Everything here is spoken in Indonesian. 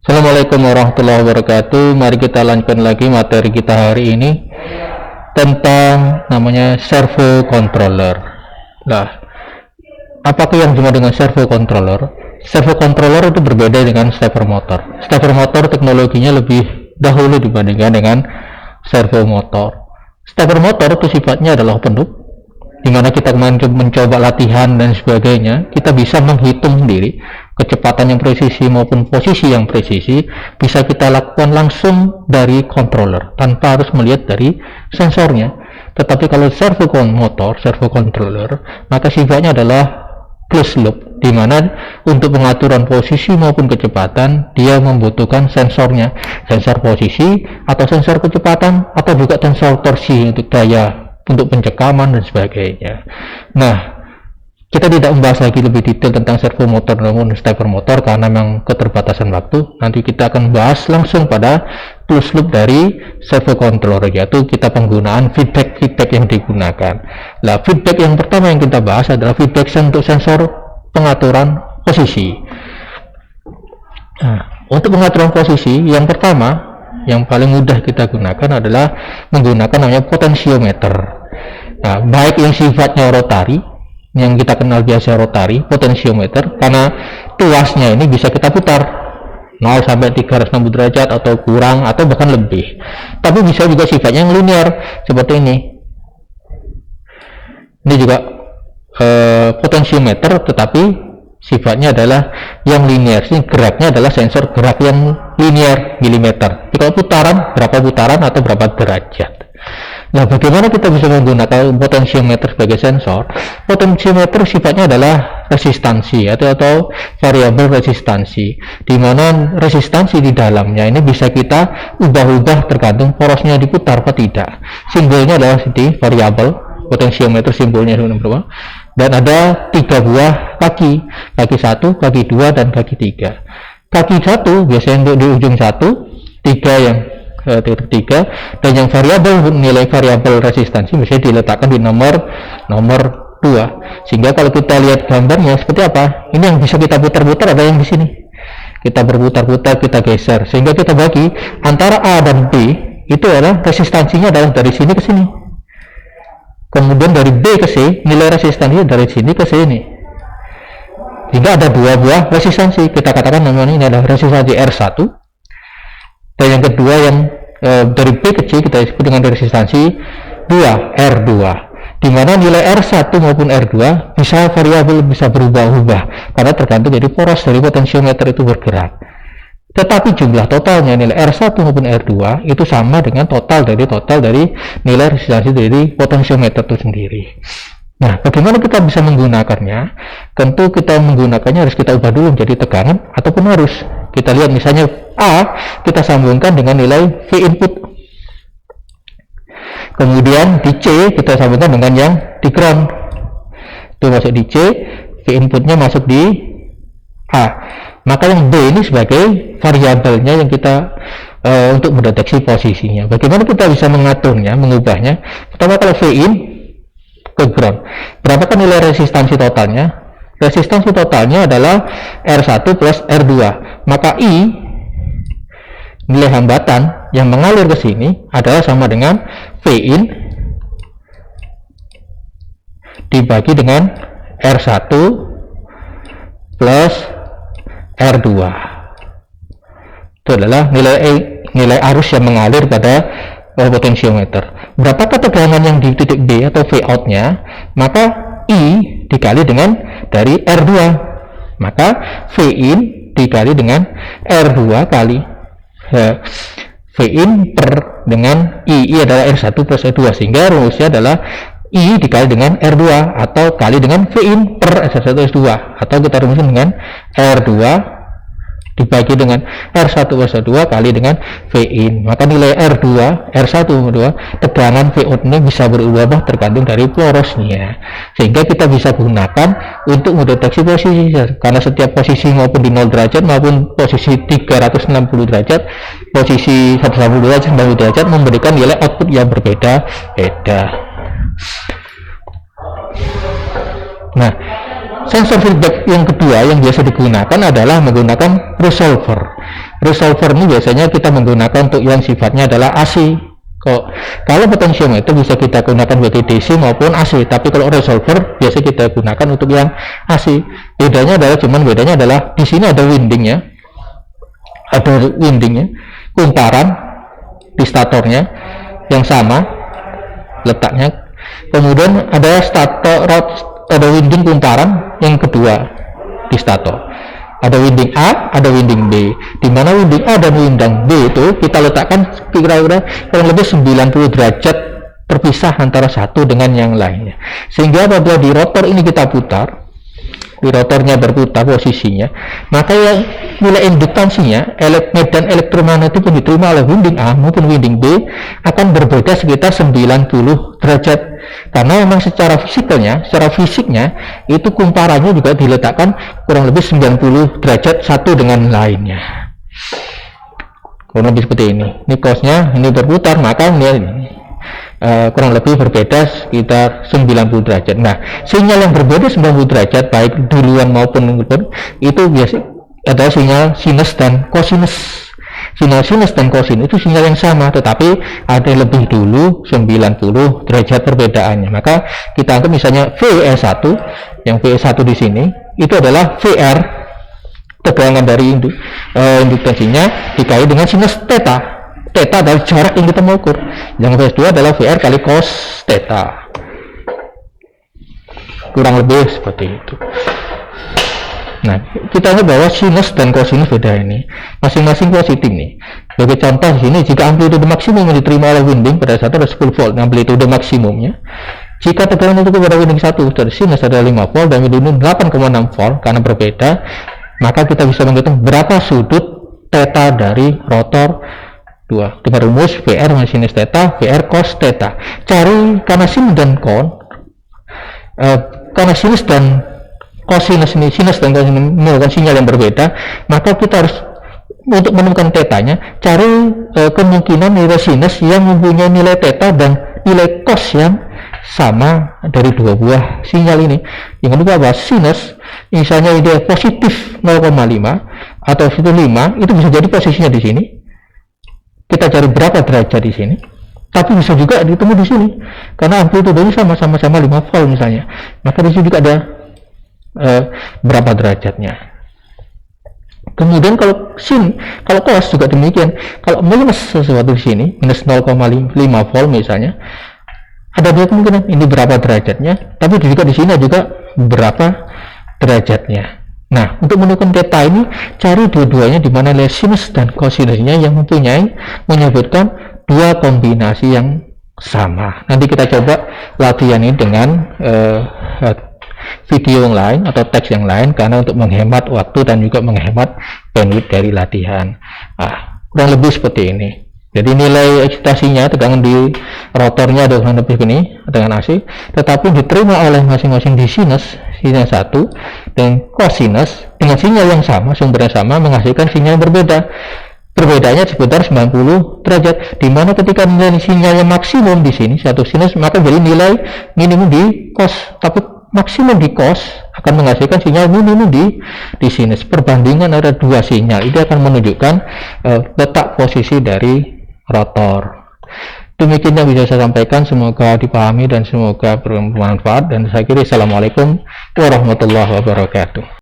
Assalamualaikum warahmatullahi wabarakatuh. Mari kita lanjutkan lagi materi kita hari ini tentang namanya servo controller. Nah, apakah yang cuma dengan servo controller? Servo controller itu berbeda dengan stepper motor. Stepper motor teknologinya lebih dahulu dibandingkan dengan servo motor. Stepper motor itu sifatnya adalah open loop, dimana kita mencoba latihan dan sebagainya, kita bisa menghitung sendiri kecepatan yang presisi maupun posisi yang presisi bisa kita lakukan langsung dari controller tanpa harus melihat dari sensornya. Tetapi kalau servo motor, servo controller, maka sifatnya adalah closed loop, dimana untuk pengaturan posisi maupun kecepatan dia membutuhkan sensornya, sensor posisi atau sensor kecepatan atau juga sensor torsi untuk daya, untuk pencekaman dan sebagainya. Nah, kita tidak membahas lagi lebih detail tentang servo motor namun stepper motor karena memang keterbatasan waktu. Nanti kita akan bahas langsung pada closed loop dari servo controller, yaitu kita penggunaan feedback yang digunakan. Nah, feedback yang pertama yang kita bahas adalah feedback untuk sensor pengaturan posisi. Nah, untuk pengaturan posisi yang pertama yang paling mudah kita gunakan adalah menggunakan namanya potentiometer. Nah, baik yang sifatnya rotari, yang kita kenal biasa rotari, potentiometer, karena tuasnya ini bisa kita putar 0 sampai 360 derajat atau kurang atau bahkan lebih. Tapi bisa juga sifatnya yang linear seperti ini. Ini juga potentiometer tetapi sifatnya adalah yang linear. Ini geraknya adalah sensor gerak yang linear milimeter. Kalau putaran, berapa putaran atau berapa derajat. Nah, bagaimana kita bisa menggunakan potentiometer sebagai sensor? Potentiometer sifatnya adalah resistansi atau variabel resistansi, di mana resistansi di dalamnya ini bisa kita ubah-ubah tergantung porosnya diputar atau tidak. Simbolnya adalah di variabel potentiometer, simbolnya berapa? Dan ada 3 buah kaki 1, kaki 2, dan kaki 3. Kaki 1 biasanya untuk di ujung 1, 3 yang titik 3, dan yang variabel, nilai variabel resistansi misalnya diletakkan di nomor 2, sehingga kalau kita lihat gambarnya seperti apa, ini yang bisa kita putar-putar ada yang di sini, kita berputar-putar, kita geser, sehingga kita bagi antara A dan B itu adalah resistansinya adalah dari sini ke sini, kemudian dari B ke C nilai resistansinya dari sini ke sini, sehingga ada 2 buah resistansi. Kita katakan namanya ini adalah resistansi R1, dan yang kedua yang dari B ke C kita sebut dengan resistansi 2, R2, di mana nilai R1 maupun R2 bisa variabel, bisa berubah-ubah karena tergantung dari poros dari potentiometer itu bergerak. Tetapi jumlah totalnya nilai R1 maupun R2 itu sama dengan total dari nilai resistansi dari potentiometer itu sendiri. Nah, bagaimana kita bisa menggunakannya? Tentu kita menggunakannya harus kita ubah dulu menjadi tegangan ataupun arus. Kita lihat misalnya A kita sambungkan dengan nilai V input, kemudian di C kita sambungkan dengan yang di ground, itu masuk di C, V inputnya masuk di A, maka yang B ini sebagai variabelnya yang kita untuk mendeteksi posisinya. Bagaimana kita bisa mengaturnya, mengubahnya? Pertama, kalau V in ke ground, berapakah nilai resistansi totalnya? Resistansi totalnya adalah R1 plus R2, maka I, nilai hambatan yang mengalir ke sini adalah sama dengan V in dibagi dengan R1 plus R2. Itu adalah nilai arus yang mengalir pada potentiometer. Berapakah tegangan yang di titik B atau V out-nya? Maka I dikali dengan dari R2, maka V in dikali dengan R2 kali V in per dengan I adalah R1 plus R2, sehingga rumusnya adalah I dikali dengan R2 atau kali dengan V in per R1 plus R2, atau kita rumuskan dengan R2 dibagi dengan R1 plus R2 kali dengan V in, maka nilai R2, R1 2, tegangan V out ini bisa berubah tergantung dari porosnya, sehingga kita bisa gunakan untuk mendeteksi posisi, karena setiap posisi maupun di 0 derajat maupun posisi 360 derajat, posisi 180 derajat, 90 derajat memberikan nilai output yang berbeda-beda. Nah, sensor feedback yang kedua yang biasa digunakan adalah menggunakan resolver. Resolver ini biasanya kita menggunakan untuk yang sifatnya adalah AC. Kalau potentiometer bisa kita gunakan bagi DC maupun AC, tapi kalau resolver biasa kita gunakan untuk yang AC. Bedanya adalah di sini ada windingnya, kumparan di statornya yang sama letaknya. Kemudian ada winding kumparan yang kedua di stator. Ada winding A, ada winding B. Di mana winding A dan winding B itu kita letakkan kira-kira kurang lebih 90 derajat terpisah antara satu dengan yang lainnya. Sehingga apabila di rotor ini kita putar, di rotornya berputar posisinya, maka yang nilai indukansinya, medan elektromagnetik yang diterima oleh winding A maupun winding B akan berbeda sekitar 90 derajat. Karena memang secara fisiknya itu kumparannya juga diletakkan kurang lebih 90 derajat satu dengan lainnya. Kurang lebih seperti ini. Ini cosnya ini berputar, maka ini kurang lebih berbeda sekitar 90 derajat. Nah, sinyal yang berbeda 90 derajat baik duluan maupun itu biasa adalah sinyal sinus dan cosinus. Sinyal sinus dan kosinus itu sinyal yang sama, tetapi ada yang lebih dulu 90 derajat perbedaannya. Maka kita anggap misalnya VE1, yang VE1 di sini itu adalah VR, tegangan dari indukansinya dikali dengan sinus theta. Theta adalah jarak yang kita mau ukur. Yang VS2 adalah VR kali cos theta. Kurang lebih seperti itu. Nah, kita lihat bahwa sinus dan kosinus beda ini. Masing-masing positif nih. Sebagai contoh di sini, jika amplitude maksimum yang diterima oleh winding pada saat ada 10 volt, amplitude maksimumnya. Jika tegangan itu pada winding 1 dari sinus adalah 5 volt dan winding 8,6 volt karena berbeda, maka kita bisa menghitung berapa sudut theta dari rotor 2 dengan rumus VR dengan sinus theta, VR cos theta. Cari karena sin dan karena sinus dan cosinus ini, sinus dan cosinus menunjukkan sinyal yang berbeda, maka kita harus untuk menemukan tetanya cari kemungkinan nilai sinus yang mempunyai nilai theta dan nilai cos yang sama dari dua buah sinyal ini. Yang kedua bahwa sinus misalnya ide positif 0,5 atau 5 itu bisa jadi posisinya di sini. Kita cari berapa derajat di sini, tapi bisa juga ditemu di sini karena amplitudenya sama-sama 5 volt misalnya, maka di sini juga ada berapa derajatnya. Kemudian kalau cos juga demikian. Kalau minus sesuatu di sini minus 0,5 volt misalnya, ada dua kemungkinan, ini berapa derajatnya, tapi juga di sini juga berapa derajatnya. Nah, untuk menemukan theta ini cari dua-duanya di mana nilai sinus dan cosinusnya yang menyebutkan dua kombinasi yang sama. Nanti kita coba latihan ini dengan video yang lain atau teks yang lain karena untuk menghemat waktu dan juga menghemat bandwidth dari latihan. Kurang lebih seperti ini. Jadi nilai eksitasinya, tegangan di rotornya ada kurang lebih ini dengan AC, tetapi diterima oleh masing-masing di sinus 1 dan cosinus dengan sinyal yang sama, sumbernya sama, menghasilkan sinyal yang berbeda. Perbedaannya sekitar 90 derajat, di mana ketika nilai sinyalnya maksimum di sini satu sinus, maka jadi nilai minimum di cos, tapi maksimum di cos akan menghasilkan sinyal minimum di sinus. Perbandingan ada dua sinyal itu akan menunjukkan letak posisi dari rotor. Demikian yang bisa saya sampaikan, semoga dipahami dan semoga bermanfaat, dan saya kira assalamualaikum warahmatullahi wabarakatuh.